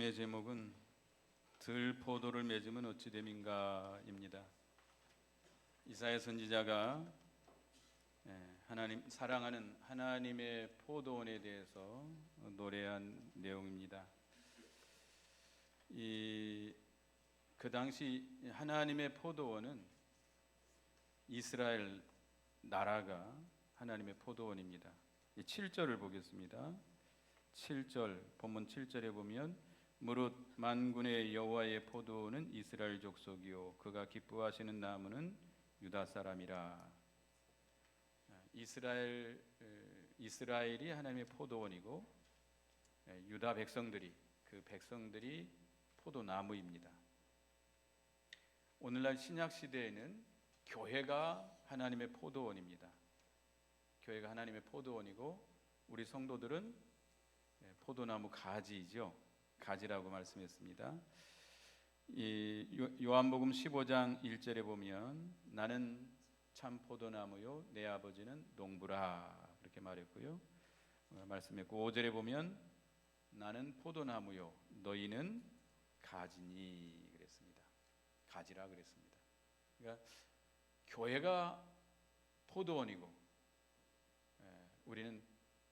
말씀의 제목은 들포도를 맺으면 어찌 됨인가입니다. 이사야 선지자가 하나님 사랑하는 하나님의 포도원에 대해서 노래한 내용입니다. 그 당시 하나님의 포도원은 이스라엘 나라가 하나님의 포도원입니다. 7절을 보겠습니다. 7절 본문 7절에 보면 무릇 만군의 여호와의 포도원은 이스라엘 족속이요 그가 기뻐하시는 나무는 유다 사람이라. 이스라엘이 하나님의 포도원이고 유다 백성들이 그 백성들이 포도나무입니다. 오늘날 신약 시대에는 교회가 하나님의 포도원입니다. 교회가 하나님의 포도원이고 우리 성도들은 포도나무 가지이죠. 가지라고 말씀했습니다. 요한복음 15장 1절에 보면 나는 참 포도나무요 내 아버지는 농부라 그렇게 말했고요. 말씀했고 5절에 보면 나는 포도나무요 너희는 가지니 그랬습니다. 가지라 그랬습니다. 그러니까 교회가 포도원이고 우리는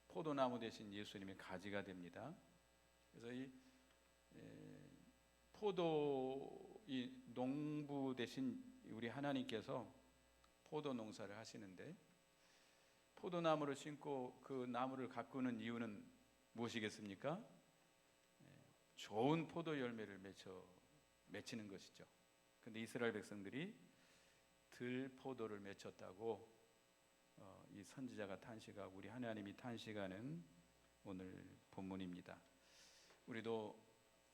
포도나무 대신 예수님의 가지가 됩니다. 그래서 이 농부 대신 우리 하나님께서 포도 농사를 하시는데 포도나무를 심고 그 나무를 가꾸는 이유는 무엇이겠습니까? 좋은 포도 열매를 맺히는 것이죠. 그런데 이스라엘 백성들이 들포도를 맺혔다고 이 선지자가 탄식하고 우리 하나님이 탄식하는 오늘 본문입니다. 우리도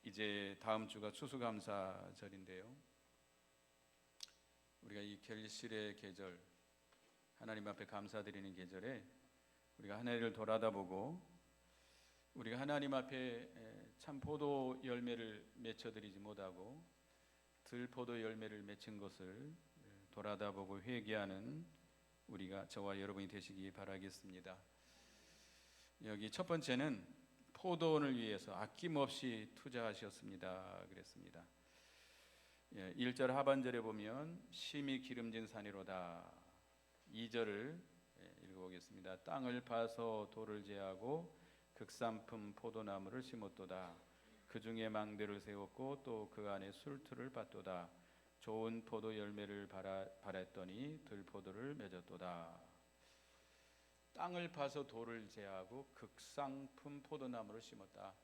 이제 다음 주가 추수감사절인데요. 우리가 이 결실의 계절, 하나님 앞에 감사드리는 계절에 우리가 한 해를 돌아다보고 우리가 하나님 앞에 참 포도 열매를 맺혀드리지 못하고 들포도 열매를 맺힌 것을 돌아다보고 회개하는 우리가 저와 여러분이 되시기 바라겠습니다. 여기 첫 번째는 포도원을 위해서 아낌없이 투자하셨습니다 그랬습니다. 1절 하반절에 보면 심히 기름진 산이로다. 2절을 읽어보겠습니다. 땅을 파서 돌을 제하고 극산품 포도나무를 심었도다. 그 중에 망대를 세웠고 또 그 안에 술틀을 빻도다. 좋은 포도 열매를 바랬더니 들포도를 맺었도다. 땅을 파서 돌을 제하고 극상품 포도나무를 심었다.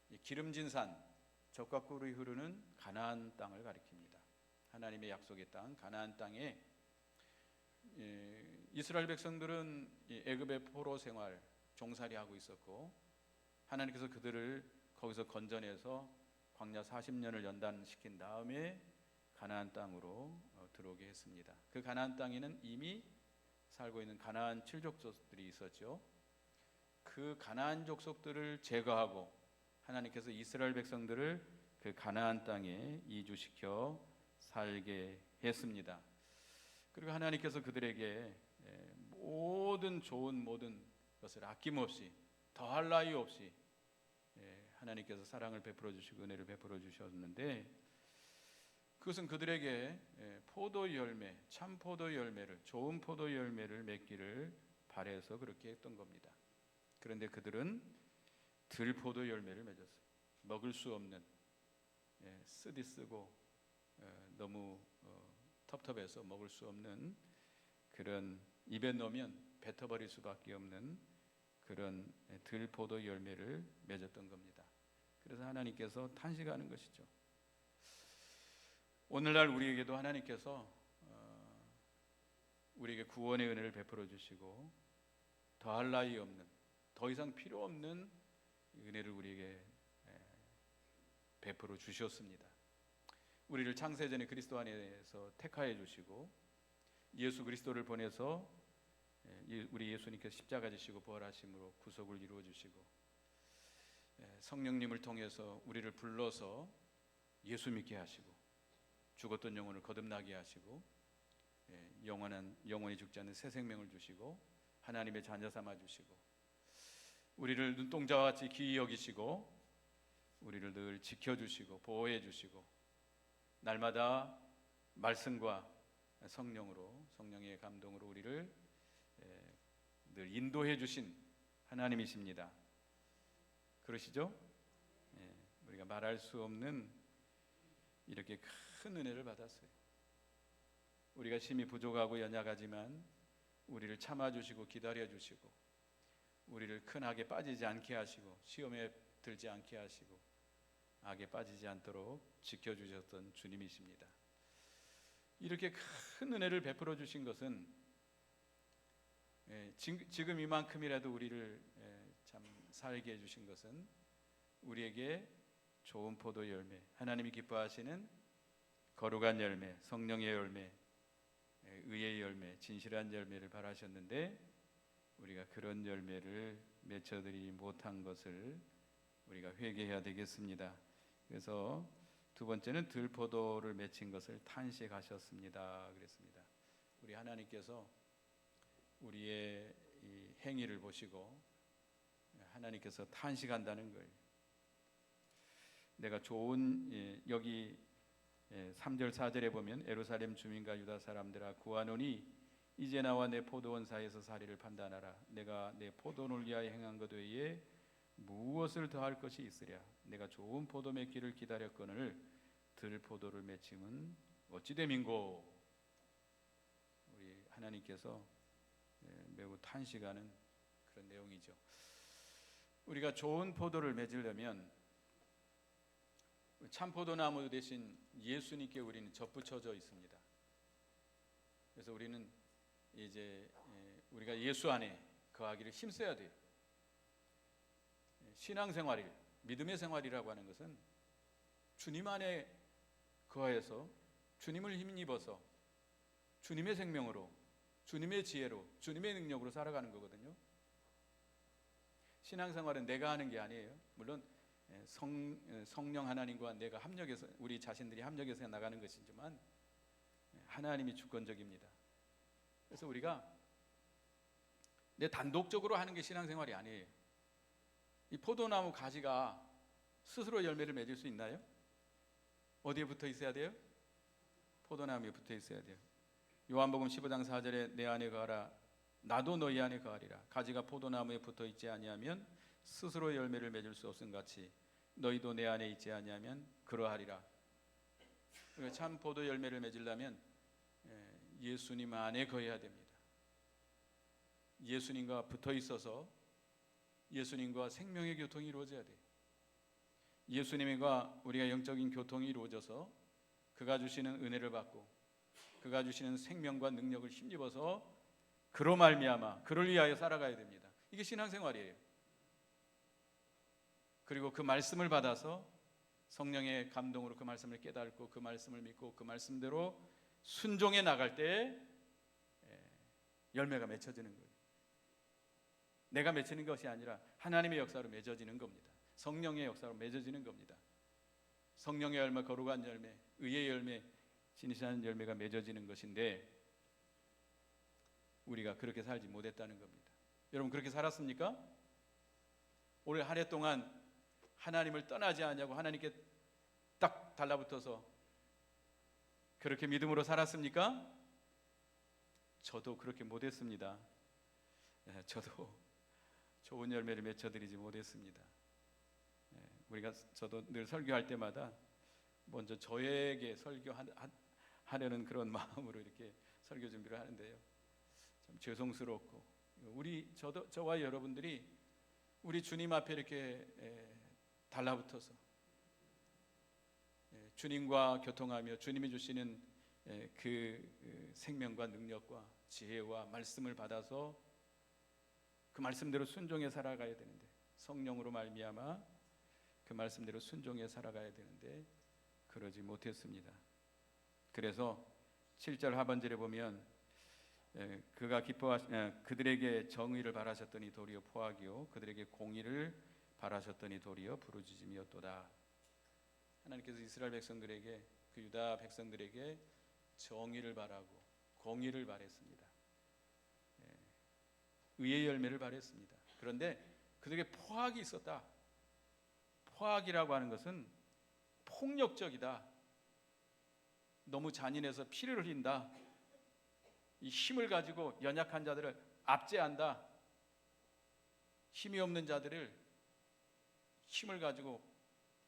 이 기름진 산, 젖과 꿀이 흐르는 가나안 땅을 가리킵니다. 하나님의 약속의 땅, 가나안 땅에 이스라엘 백성들은 애굽의 포로 생활, 종살이하고 있었고 하나님께서 그들을 거기서 건져내서 광야 40년을 연단시킨 다음에 가나안 땅으로 들어오게 했습니다. 그 가나안 땅에는 이미 살고 있는 가나안 칠족족들이 있었죠. 그 가나안 족속들을 제거하고 하나님께서 이스라엘 백성들을 그 가나안 땅에 이주시켜 살게 했습니다. 그리고 하나님께서 그들에게 모든 것을 아낌없이 더할 나위 없이 하나님께서 사랑을 베풀어 주시고 은혜를 베풀어 주셨는데 그것은 그들에게 포도 열매, 참 포도 열매를, 좋은 포도 열매를 맺기를 바라서 그렇게 했던 겁니다. 그런데 그들은 들포도 열매를 맺었어요. 먹을 수 없는, 쓰디 쓰고 너무 텁텁해서 먹을 수 없는 그런 입에 넣으면 뱉어버릴 수밖에 없는 그런 들포도 열매를 맺었던 겁니다. 그래서 하나님께서 탄식하는 것이죠. 오늘날 우리에게도 하나님께서 우리에게 구원의 은혜를 베풀어 주시고 더할 나위 없는, 더 이상 필요 없는 은혜를 우리에게 베풀어 주셨습니다. 우리를 창세전에 그리스도 안에서 택하여 주시고 예수 그리스도를 보내서 우리 예수님께서 십자가 지시고 부활하심으로 구속을 이루어 주시고 성령님을 통해서 우리를 불러서 예수 믿게 하시고 죽었던 영혼을 거듭나게 하시고 영원히 죽지 않는 새 생명을 주시고 하나님의 자녀 삼아 주시고 우리를 눈동자와 같이 귀히 여기시고 우리를 늘 지켜주시고 보호해주시고 날마다 말씀과 성령의 감동으로 우리를 늘 인도해 주신 하나님이십니다. 그러시죠? 우리가 말할 수 없는 이렇게 큰 은혜를 받았어요. 우리가 심히 부족하고 연약하지만 우리를 참아주시고 기다려주시고 우리를 큰 악에 빠지지 않게 하시고 시험에 들지 않게 하시고 악에 빠지지 않도록 지켜주셨던 주님이십니다. 이렇게 큰 은혜를 베풀어 주신 것은 지금 이만큼이라도 우리를 참 살게 해주신 것은 우리에게 좋은 포도 열매, 하나님이 기뻐하시는 거룩한 열매, 성령의 열매, 의의 열매, 진실한 열매를 바라셨는데 우리가 그런 열매를 맺어드리지 못한 것을 우리가 회개해야 되겠습니다. 그래서 두 번째는 들포도를 맺힌 것을 탄식하셨습니다. 그랬습니다. 우리 하나님께서 우리의 이 행위를 보시고 하나님께서 탄식한다는 거예요. 내가 좋은 여기 3절 4절에 보면 예루살렘 주민과 유다 사람들아 구하노니 이제 나와 내 포도원 사이에서 사리를 판단하라. 내가 내 포도원을 위하여 행한 것 외에 무엇을 더할 것이 있으랴. 내가 좋은 포도 맺기를 기다렸거늘 들포도를 맺힘은 어찌 됨인고. 우리 하나님께서 매우 탄식하는 그런 내용이죠. 우리가 좋은 포도를 맺으려면 참 포도나무 대신 예수님께 우리는 접붙여져 있습니다. 그래서 우리는 이제 우리가 예수 안에 거하기를 힘써야 돼요. 신앙생활이 믿음의 생활이라고 하는 것은 주님 안에 거해서 주님을 힘입어서 주님의 생명으로 주님의 지혜로 주님의 능력으로 살아가는 거거든요. 신앙생활은 내가 하는 게 아니에요. 물론 성령 하나님과 내가 합력해서 우리 자신들이 합력해서 나가는 것이지만 하나님이 주권적입니다. 그래서 우리가 내 단독적으로 하는 게 신앙생활이 아니에요. 이 포도나무 가지가 스스로 열매를 맺을 수 있나요? 어디에 붙어 있어야 돼요? 포도나무에 붙어 있어야 돼요. 요한복음 15장 4절에 내 안에 거하라 나도 너희 안에 거하리라. 가지가 포도나무에 붙어 있지 아니하면 스스로 열매를 맺을 수 없음 같이 너희도 내 안에 있지 아니하면 그러하리라. 참 포도 열매를 맺으려면 예수님 안에 거해야 됩니다. 예수님과 붙어 있어서 예수님과 생명의 교통이 이루어져야 돼요. 예수님과 우리가 영적인 교통이 이루어져서 그가 주시는 은혜를 받고 그가 주시는 생명과 능력을 힘입어서 그로 말미암아 그를 위하여 살아가야 됩니다. 이게 신앙생활이에요. 그리고 그 말씀을 받아서 성령의 감동으로 그 말씀을 깨닫고 그 말씀을 믿고 그 말씀대로 순종해 나갈 때 열매가 맺혀지는 거예요. 내가 맺히는 것이 아니라 하나님의 역사로 맺어지는 겁니다. 성령의 역사로 맺어지는 겁니다. 성령의 열매, 거룩한 열매, 의의 열매, 진실한 열매가 맺어지는 것인데 우리가 그렇게 살지 못했다는 겁니다. 여러분 그렇게 살았습니까? 올 한 해 동안 하나님을 떠나지 않냐고 하나님께 딱 달라붙어서 그렇게 믿음으로 살았습니까? 저도 그렇게 못했습니다. 저도 좋은 열매를 맺어드리지 못했습니다. 저도 늘 설교할 때마다 먼저 저에게 설교하려는 그런 마음으로 이렇게 설교 준비를 하는데요. 참 죄송스럽고 저와 여러분들이 우리 주님 앞에 이렇게 달라붙어서 주님과 교통하며 주님이 주시는 그 생명과 능력과 지혜와 말씀을 받아서 그 말씀대로 순종해 살아가야 되는데 성령으로 말미암아 그 말씀대로 순종해 살아가야 되는데 그러지 못했습니다. 그래서 7절 하반절에 보면 그가 그들에게 정의를 바라셨더니 도리어 포악이요 그들에게 공의를 바라셨더니 도리어 부르짖음이었도다. 하나님께서 이스라엘 백성들에게 그 유다 백성들에게 정의를 바라고 공의를 바랬습니다. 의의 열매를 바랬습니다. 그런데 그들에게 포악이 있었다. 포악이라고 하는 것은 폭력적이다. 너무 잔인해서 피를 흘린다. 이 힘을 가지고 연약한 자들을 압제한다. 힘이 없는 자들을 힘을 가지고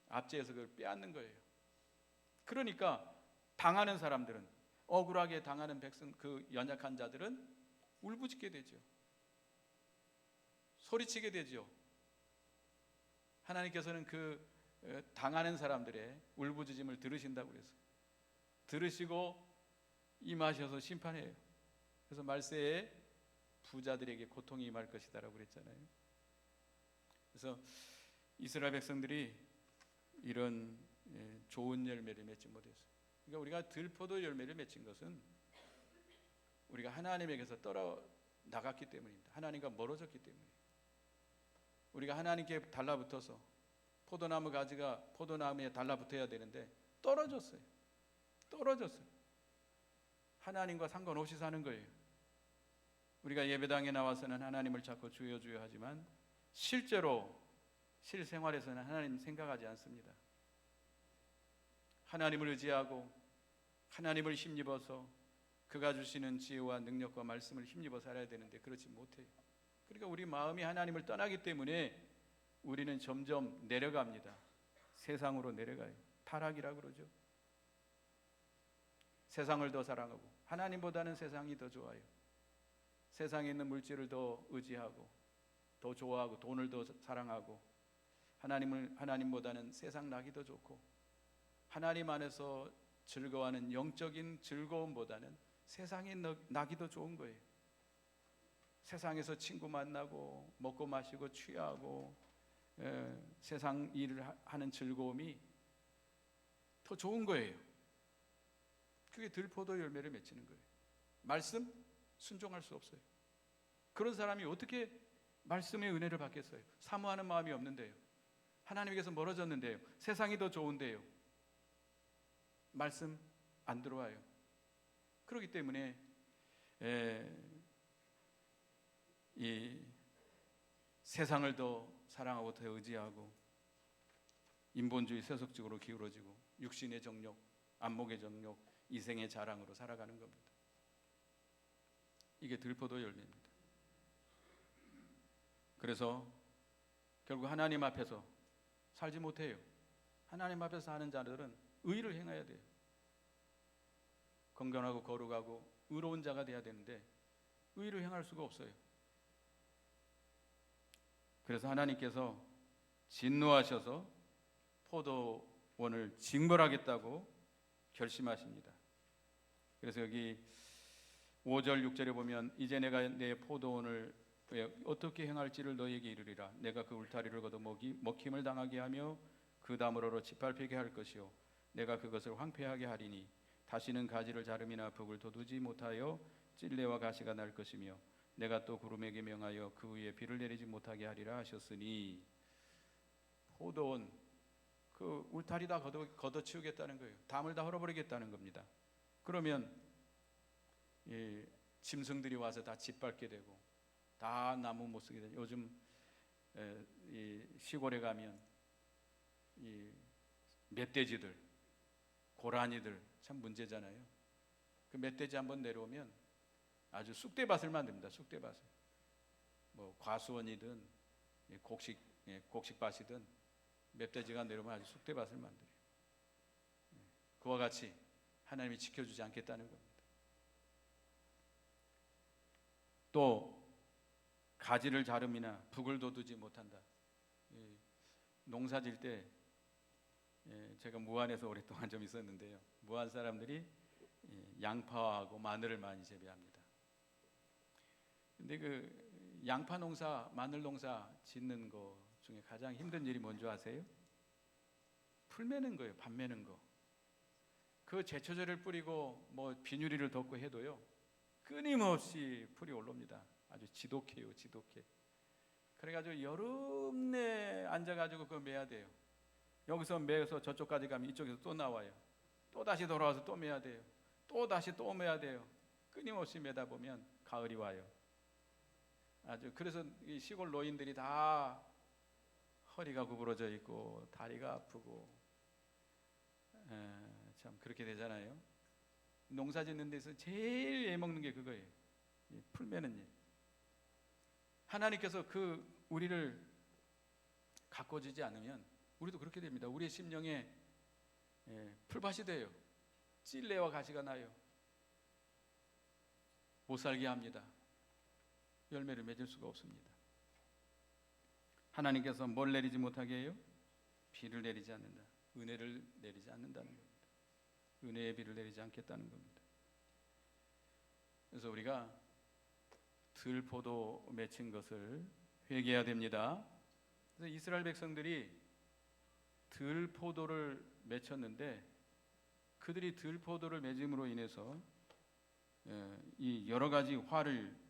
압제해서 그걸 빼앗는 거예요. 그러니까 당하는 사람들은, 억울하게 당하는 백성, 그 연약한 자들은 울부짖게 되죠. 소리치게 되죠. 하나님께서는 그 당하는 사람들의 울부짖음을 들으신다고 그랬어요. 들으시고 임하셔서 심판해요. 그래서 말세에 부자들에게 고통이 임할 것이다라고 그랬잖아요. 그래서 이스라엘 백성들이 이런 좋은 열매를 맺지 못했어요. 그러니까 우리가 들포도 열매를 맺힌 것은 우리가 하나님에게서 떠나갔기 때문입니다. 하나님과 멀어졌기 때문이에요. 우리가 하나님께 달라붙어서 포도나무 가지가 포도나무에 달라붙어야 되는데 떨어졌어요. 하나님과 상관없이 사는 거예요. 우리가 예배당에 나와서는 하나님을 자꾸 주여 주여 하지만 실제로 실생활에서는 하나님 생각하지 않습니다. 하나님을 의지하고 하나님을 힘입어서 그가 주시는 지혜와 능력과 말씀을 힘입어 살아야 되는데 그렇지 못해요. 그러니까 우리 마음이 하나님을 떠나기 때문에 우리는 점점 내려갑니다. 세상으로 내려가요. 타락이라고 그러죠. 세상을 더 사랑하고 하나님보다는 세상이 더 좋아요. 세상에 있는 물질을 더 의지하고 더 좋아하고 돈을 더 사랑하고 하나님보다는 세상 낙이 더 좋고 하나님 안에서 즐거워하는 영적인 즐거움보다는 세상의 낙이 더 좋은 거예요. 세상에서 친구 만나고 먹고 마시고 취하고 세상 일을 하는 즐거움이 더 좋은 거예요. 그게 들포도 열매를 맺히는 거예요. 말씀 순종할 수 없어요. 그런 사람이 어떻게 말씀의 은혜를 받겠어요? 사모하는 마음이 없는데요. 하나님께서 멀어졌는데요. 세상이 더 좋은데요. 말씀 안 들어와요. 그렇기 때문에 이 세상을 더 사랑하고 더 의지하고 인본주의 세속적으로 기울어지고 육신의 정욕, 안목의 정욕, 이생의 자랑으로 살아가는 겁니다. 이게 들포도 열매입니다. 그래서 결국 하나님 앞에서 살지 못해요. 하나님 앞에서 사는 자들은 의를 행해야 돼요. 건강하고 거룩하고 의로운 자가 돼야 되는데 의를 행할 수가 없어요. 그래서 하나님께서 진노하셔서 포도원을 징벌하겠다고 결심하십니다. 그래서 여기 5절 6절에 보면 이제 내가 내 포도원을 어떻게 행할지를 너에게 이르리라. 내가 그 울타리를 걷어 먹힘을 당하게 하며 그 다음으로 짓밟히게 할 것이요 내가 그것을 황폐하게 하리니 다시는 가지를 자름이나 벽을 돋우지 못하여 찔레와 가시가 날 것이며 내가 또 구름에게 명하여 그 위에 비를 내리지 못하게 하리라 하셨으니 포도원 그 울타리 다 걷어치우겠다는 거예요. 담을 다 헐어버리겠다는 겁니다. 그러면 이 짐승들이 와서 다 짓밟게 되고 다 나무 못 쓰게 되죠. 요즘 이 시골에 가면 이 멧돼지들, 고라니들 참 문제잖아요. 그 멧돼지 한번 내려오면 아주 쑥대밭을 만듭니다. 쑥대밭을 뭐 과수원이든 곡식밭이든 멧돼지가 내려오면 아주 쑥대밭을 만들어요. 그와 같이 하나님이 지켜주지 않겠다는 겁니다. 또 가지를 자름이나 북을 돋우지 못한다. 농사질 때 제가 무안에서 오랫동안 좀 있었는데요. 무안 사람들이 양파하고 마늘을 많이 재배합니다. 근데 그 양파 농사, 마늘 농사 짓는 거 중에 가장 힘든 일이 뭔지 아세요? 풀 매는 거예요. 밭 매는 거. 그 제초제를 뿌리고 뭐 비누리를 덮고 해도요. 끊임없이 풀이 올라옵니다. 아주 지독해요. 지독해. 그래가지고 여름 내 앉아가지고 그거 매야 돼요. 여기서 매서 저쪽까지 가면 이쪽에서 또 나와요. 또 다시 돌아와서 또 매야 돼요. 또 다시 또 매야 돼요. 끊임없이 매다 보면 가을이 와요. 아주 그래서 이 시골 노인들이 다 허리가 구부러져 있고 다리가 아프고 참 그렇게 되잖아요. 농사 짓는 데서 제일 애먹는 게 그거예요. 풀 매는 일. 하나님께서 우리를 가꿔주지 않으면 우리도 그렇게 됩니다. 우리의 심령에 풀밭이 돼요. 찔레와 가시가 나요. 못 살게 합니다. 열매를 맺을 수가 없습니다. 하나님께서 뭘 내리지 못하게 해요? 비를 내리지 않는다. 은혜를 내리지 않는다는 겁니다. 은혜의 비를 내리지 않겠다는 겁니다. 그래서 우리가 들포도 맺힌 것을 회개해야 됩니다. 그래서 이스라엘 백성들이 들포도를 맺혔는데 그들이 들포도를 맺음으로 인해서 이 여러 가지 화를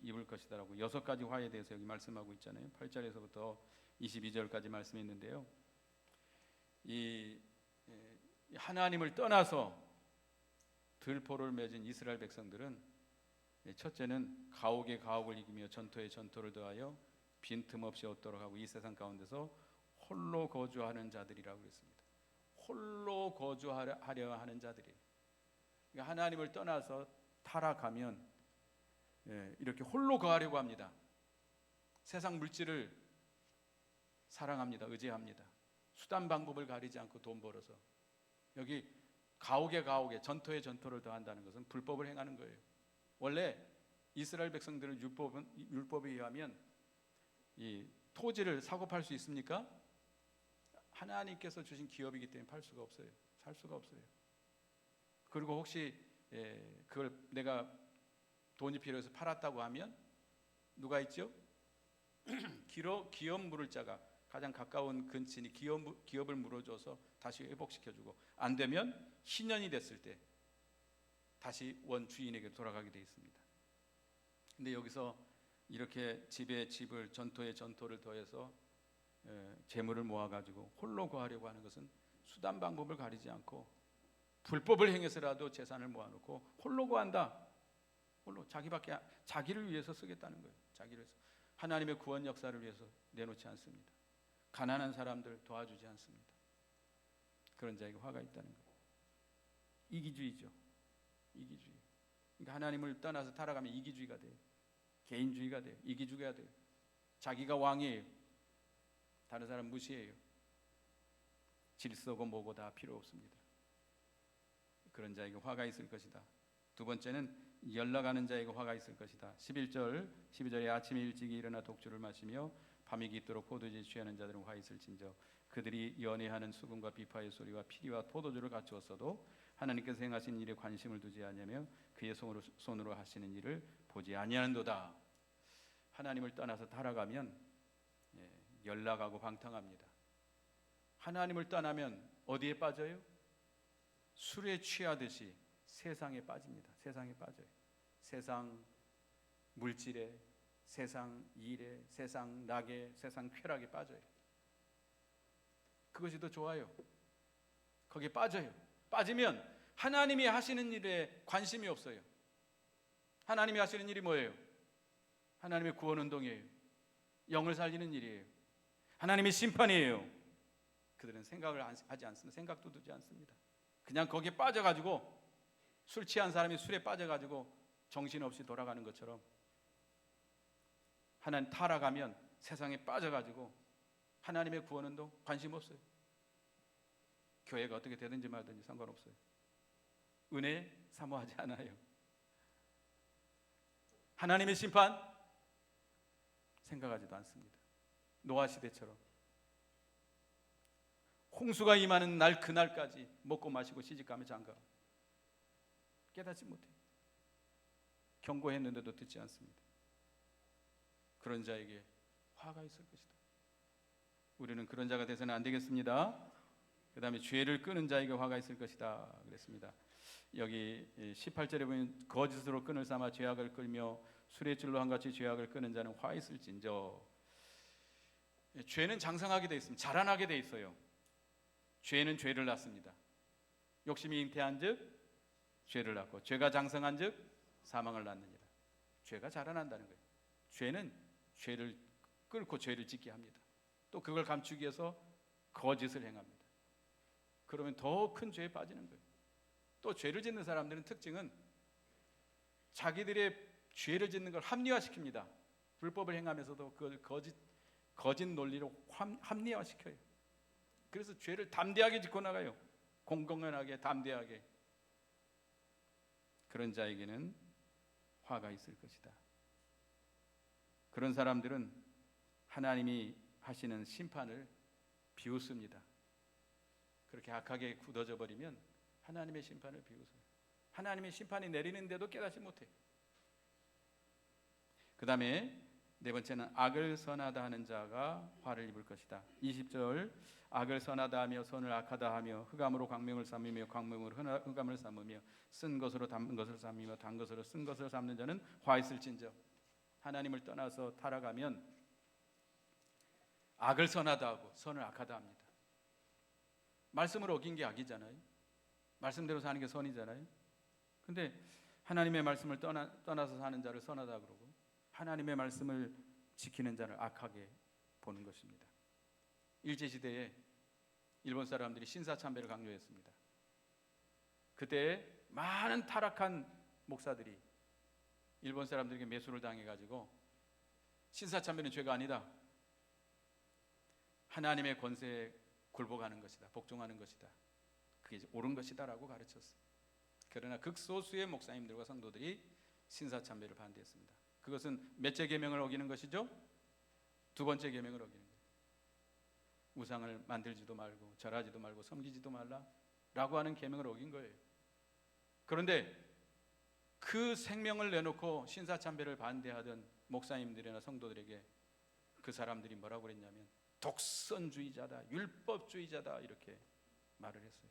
입을 것이다라고 6가지 화에 대해서 여기 말씀하고 있잖아요. 8절에서부터 22절까지 말씀했는데요. 이 하나님을 떠나서 들포를 맺은 이스라엘 백성들은 첫째는 가옥에 가옥을 이기며 전토에 전토를 더하여 빈틈없이 얻도록 하고 이 세상 가운데서 홀로 거주하는 자들이라고 그랬습니다. 홀로 거주하려 하는 자들이에요. 그러니까 하나님을 떠나서 타락하면 이렇게 홀로 거하려고 합니다. 세상 물질을 사랑합니다. 의지합니다. 수단 방법을 가리지 않고 돈 벌어서 여기 가옥에 가옥에 전토에 전토를 더한다는 것은 불법을 행하는 거예요. 원래 이스라엘 백성들은 율법에 의하면 이 토지를 사고 팔 수 있습니까? 하나님께서 주신 기업이기 때문에 팔 수가 없어요. 살 수가 없어요. 그리고 혹시 그걸 내가 돈이 필요해서 팔았다고 하면 누가 있죠? 기업 물을 자가 가장 가까운 근친이 기업을 물어줘서 다시 회복시켜주고 안 되면 신년이 됐을 때 다시 원 주인에게 돌아가게 돼 있습니다. 근데 여기서 이렇게 집에 집을 전토에 전토를 더해서 재물을 모아가지고 홀로 거하려고 하는 것은 수단 방법을 가리지 않고 불법을 행해서라도 재산을 모아놓고 홀로 거한다. 홀로 자기를 위해서 쓰겠다는 거예요. 자기를 위해서 하나님의 구원 역사를 위해서 내놓지 않습니다. 가난한 사람들 도와주지 않습니다. 그런 자에게 화가 있다는 거예요. 이기주의죠. 이기주의. 그러니까 하나님을 떠나서 타락하면 이기주의가 돼요. 개인주의가 돼요. 이기주의가 돼요. 자기가 왕이에요. 다른 사람 무시해요. 질서고 뭐고 다 필요 없습니다. 그런 자에게 화가 있을 것이다. 두 번째는 연락하는 자에게 화가 있을 것이다. 12절에 아침에 일찍이 일어나 독주를 마시며 밤이 깊도록 포도주에 취하는 자들은 화 있을진저 그들이 연애하는 수금과 비파의 소리와 피리와 포도주를 갖추었어도 하나님께서 행하신 일에 관심을 두지 아니하며 그의 손으로 하시는 일을 보지 아니하는도다. 하나님을 떠나서 타락하면 연락하고 방탕합니다. 하나님을 떠나면 어디에 빠져요? 술에 취하듯이 세상에 빠집니다. 세상에 빠져요. 세상 물질에, 세상 일에, 세상 낙에, 세상 쾌락에 빠져요. 그것이 더 좋아요. 거기에 빠져요. 빠지면 하나님이 하시는 일에 관심이 없어요. 하나님이 하시는 일이 뭐예요? 하나님의 구원 운동이에요. 영을 살리는 일이에요. 하나님의 심판이에요. 그들은 생각을 하지 않습니다. 생각도 두지 않습니다. 그냥 거기에 빠져가지고 술 취한 사람이 술에 빠져가지고 정신없이 돌아가는 것처럼 하나님 타락하면 세상에 빠져가지고 하나님의 구원 운동 관심 없어요. 교회가 어떻게 되든지 말든지 상관없어요. 은혜 사모하지 않아요. 하나님의 심판 생각하지도 않습니다. 노아 시대처럼 홍수가 임하는 날 그날까지 먹고 마시고 시집가며 장가 깨닫지 못해요. 경고했는데도 듣지 않습니다. 그런 자에게 화가 있을 것이다. 우리는 그런 자가 되서는 안 되겠습니다. 그 다음에 죄를 끄는 자에게 화가 있을 것이다 그랬습니다. 여기 18절에 보면 거짓으로 끈을 삼아 죄악을 끌며 술의 줄로 한같이 죄악을 끄는 자는 화 있을진저. 죄는 장성하게 되어 있습니다. 자라나게 되어 있어요. 죄는 죄를 낳습니다. 욕심이 잉태한 즉 죄를 낳고 죄가 장성한 즉 사망을 낳느니라. 죄가 자라난다는 거예요. 죄는 죄를 끌고 죄를 짓게 합니다. 또 그걸 감추기 위해서 거짓을 행합니다. 그러면 더 큰 죄에 빠지는 거예요. 또 죄를 짓는 사람들은 특징은 자기들의 죄를 짓는 걸 합리화시킵니다. 불법을 행하면서도 그걸 거짓 논리로 합리화시켜요. 그래서 죄를 담대하게 짓고 나가요. 공공연하게, 담대하게. 그런 자에게는 화가 있을 것이다. 그런 사람들은 하나님이 하시는 심판을 비웃습니다. 그렇게 악하게 굳어져 버리면 하나님의 심판을 비웃어요. 하나님의 심판이 내리는데도 깨닫지 못해. 그 다음에 네 번째는 악을 선하다 하는 자가 화를 입을 것이다. 20절, 악을 선하다 하며 선을 악하다 하며 흑암으로 광명을 삼으며 광명으로 흑암을 삼으며 쓴 것으로 담은 것을 삼으며 단 것으로 쓴 것을 삼는 자는 화 있을진저. 하나님을 떠나서 타락하면 악을 선하다 하고 선을 악하다 합니다. 말씀을 어긴 게 악이잖아요. 말씀대로 사는 게 선이잖아요. 근데 하나님의 말씀을 떠나서 사는 자를 선하다 그러고 하나님의 말씀을 지키는 자를 악하게 보는 것입니다. 일제시대에 일본 사람들이 신사참배를 강요했습니다. 그때 많은 타락한 목사들이 일본 사람들에게 매수를 당해가지고 신사참배는 죄가 아니다, 하나님의 권세에 굴복하는 것이다, 복종하는 것이다, 그게 옳은 것이다 라고 가르쳤어요. 그러나 극소수의 목사님들과 성도들이 신사참배를 반대했습니다. 그것은 몇째 계명을 어기는 것이죠? 두 번째 계명을 어기는 거예요. 우상을 만들지도 말고 절하지도 말고 섬기지도 말라 라고 하는 계명을 어긴 거예요. 그런데 그 생명을 내놓고 신사참배를 반대하던 목사님들이나 성도들에게 그 사람들이 뭐라고 그랬냐면 독선주의자다, 율법주의자다 이렇게 말을 했어요.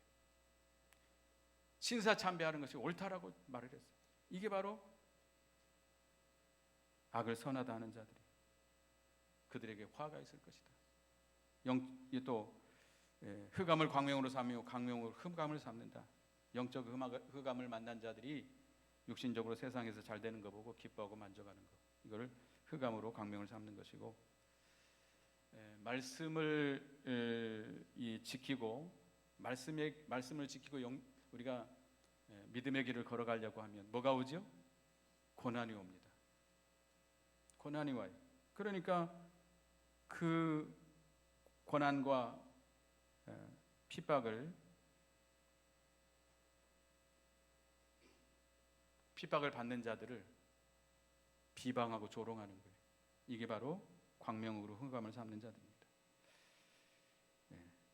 신사참배하는 것이 옳다라고 말을 했어요. 이게 바로 악을 선하다 하는 자들이 그들에게 화가 있을 것이다. 또 흑암을 광명으로 삼으며 광명으로 흑암을 삼는다. 영적 흑암을 만난 자들이 육신적으로 세상에서 잘 되는 거 보고 기뻐하고 만족하는 것, 이거를 흑암으로 광명을 삼는 것이고, 말씀을 지키고 말씀을 지키고 우리가 믿음의 길을 걸어가려고 하면 뭐가 오죠? 고난이 옵니다. 고난이 와요. 그러니까 그 고난과 핍박을 받는 자들을 비방하고 조롱하는 거예요. 이게 바로 광명으로 흑암을 삼는 자들입니다.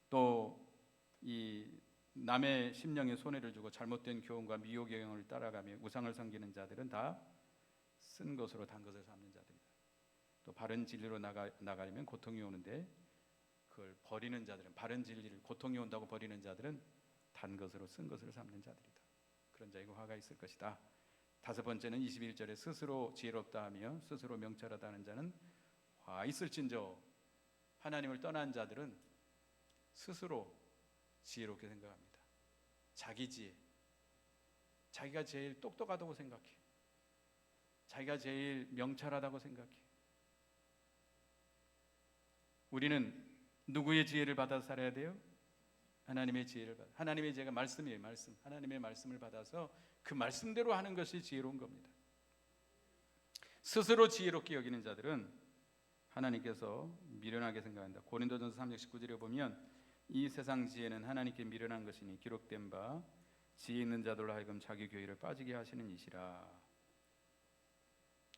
또 이 남의 심령에 손해를 주고 잘못된 교훈과 미혹의 영을 따라가며 우상을 섬기는 자들은 다 쓴 것으로 단 것을 삼는 자들이다. 또 바른 진리로 나가려면 고통이 오는데 그걸 버리는 자들은, 바른 진리를 고통이 온다고 버리는 자들은 단 것으로 쓴 것을 삼는 자들이다. 그런 자에게 화가 있을 것이다. 다섯 번째는 21절에 스스로 지혜롭다 하며 스스로 명철하다 하는 자는 화 있을진저. 하나님을 떠난 자들은 스스로 지혜롭게 생각합니다. 자기 지혜, 자기가 제일 똑똑하다고 생각해, 자기가 제일 명철하다고 생각해. 우리는 누구의 지혜를 받아서 살아야 돼요? 하나님의 지혜를 받아. 하나님의 지혜가 말씀이에요. 말씀. 하나님의 말씀을 받아서 그 말씀대로 하는 것이 지혜로운 겁니다. 스스로 지혜롭게 여기는 자들은 하나님께서 미련하게 생각한다. 고린도전서 3장 19절에 보면 이 세상 지혜는 하나님께 미련한 것이니 기록된 바 지혜 있는 자들로 하여금 자기 교회를 빠지게 하시는 이시라.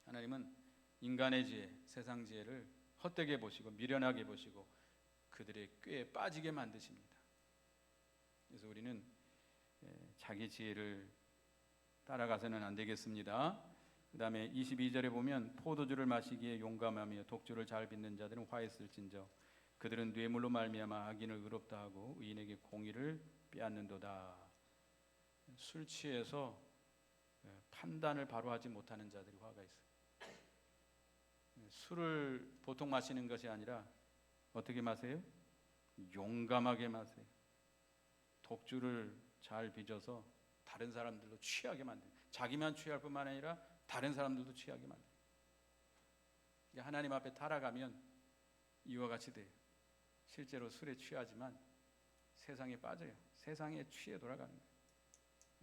하나님은 인간의 지혜, 세상 지혜를 헛되게 보시고 미련하게 보시고 그들의 꾀에 빠지게 만드십니다. 그래서 우리는 자기 지혜를 따라가서는 안 되겠습니다. 그 다음에 22절에 보면 포도주를 마시기에 용감하며 독주를 잘 빚는 자들은 화했을진저 그들은 뇌물로 말미암아 악인을 의롭다 하고 의인에게 공의를 빼앗는도다. 술 취해서 판단을 바로 하지 못하는 자들이 화가 있어요. 술을 보통 마시는 것이 아니라 어떻게 마세요? 용감하게 마세요. 독주를 잘 빚어서 다른 사람들도 취하게 만드는, 자기만 취할 뿐만 아니라 다른 사람들도 취하게 만드는. 하나님 앞에 타락하면 이와 같이 돼요. 실제로 술에 취하지만 세상에 빠져요. 세상에 취해 돌아가는 거예요.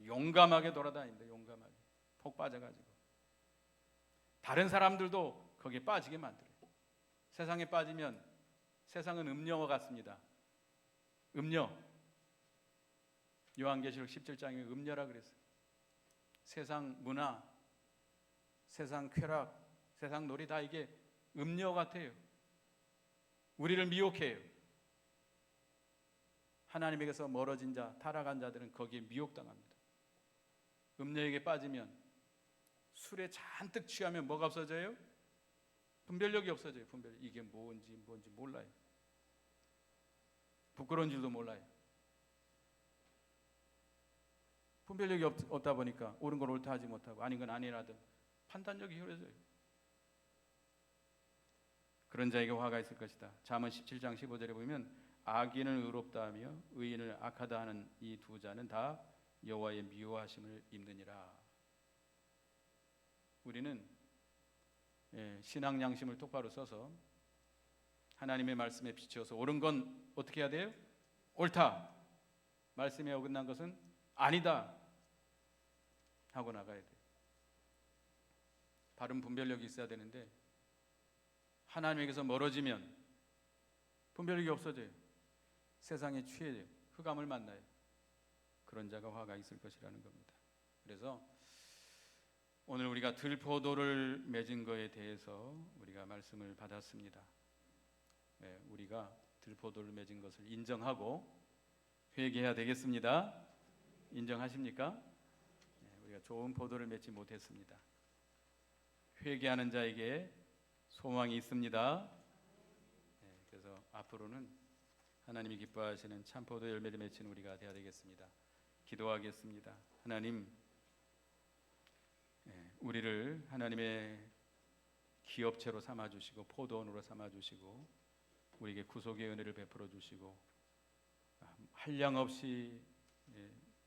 용감하게 돌아다닙니다. 용감하게 폭 빠져가지고 다른 사람들도 거기에 빠지게 만들어요. 세상에 빠지면 세상은 음녀와 같습니다. 음녀. 요한계시록 17장에 음녀라 그랬어요. 세상 문화, 세상 쾌락, 세상 놀이 다 이게 음녀 같아요. 우리를 미혹해요. 하나님에게서 멀어진 자, 타락한 자들은 거기에 미혹당합니다. 음녀에게 빠지면, 술에 잔뜩 취하면 뭐가 없어져요? 분별력이 없어져요. 분별력. 이게 뭔지 몰라요. 부끄러운 줄도 몰라요. 분별력이 없다 보니까 옳은 걸 옳다 하지 못하고 아닌 건 아니라든 판단력이 흐려져요. 그런 자에게 화가 있을 것이다. 잠언 17장 15절에 보면 악인을 의롭다 하며 의인을 악하다 하는 이 두 자는 다 여호와의 미워하심을 입느니라. 우리는 신앙 양심을 똑바로 써서 하나님의 말씀에 비추어서 옳은 건 어떻게 해야 돼요? 옳다. 말씀에 어긋난 것은 아니다 하고 나가야 돼요. 바른 분별력이 있어야 되는데 하나님에게서 멀어지면 분별력이 없어져요. 세상에 취해져요. 흑암을 만나요. 그런 자가 화가 있을 것이라는 겁니다. 그래서 오늘 우리가 들포도를 맺은 것에 대해서 우리가 말씀을 받았습니다. 우리가 들포도를 맺은 것을 인정하고 회개해야 되겠습니다. 인정하십니까? 우리가 좋은 포도를 맺지 못했습니다. 회개하는 자에게 소망이 있습니다. 그래서 앞으로는 하나님이 기뻐하시는 참포도 열매를 맺히는 우리가 되어야 되겠습니다. 기도하겠습니다. 하나님, 우리를 하나님의 기업체로 삼아주시고 포도원으로 삼아주시고 우리에게 구속의 은혜를 베풀어 주시고 한량없이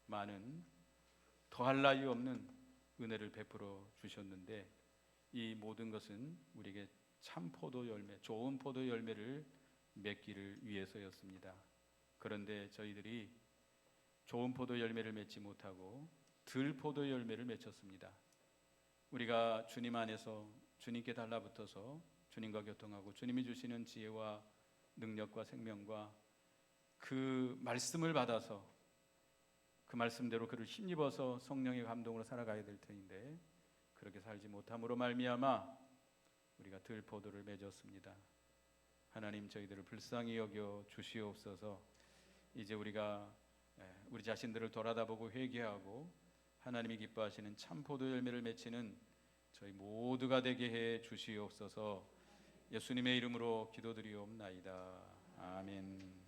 많은 더할 나위 없는 은혜를 베풀어 주셨는데 이 모든 것은 우리에게 참 포도 열매, 좋은 포도 열매를 맺기를 위해서였습니다. 그런데 저희들이 좋은 포도 열매를 맺지 못하고 들 포도 열매를 맺혔습니다. 우리가 주님 안에서 주님께 달라붙어서 주님과 교통하고 주님이 주시는 지혜와 능력과 생명과 그 말씀을 받아서 그 말씀대로 그를 힘입어서 성령의 감동으로 살아가야 될 터인데 그렇게 살지 못함으로 말미암아 우리가 들 포도를 맺었습니다. 하나님, 저희들을 불쌍히 여겨 주시옵소서. 이제 우리가 우리 자신들을 돌아다보고 회개하고 하나님이 기뻐하시는 참 포도 열매를 맺히는 저희 모두가 되게 해 주시옵소서. 예수님의 이름으로 기도드리옵나이다. 아멘.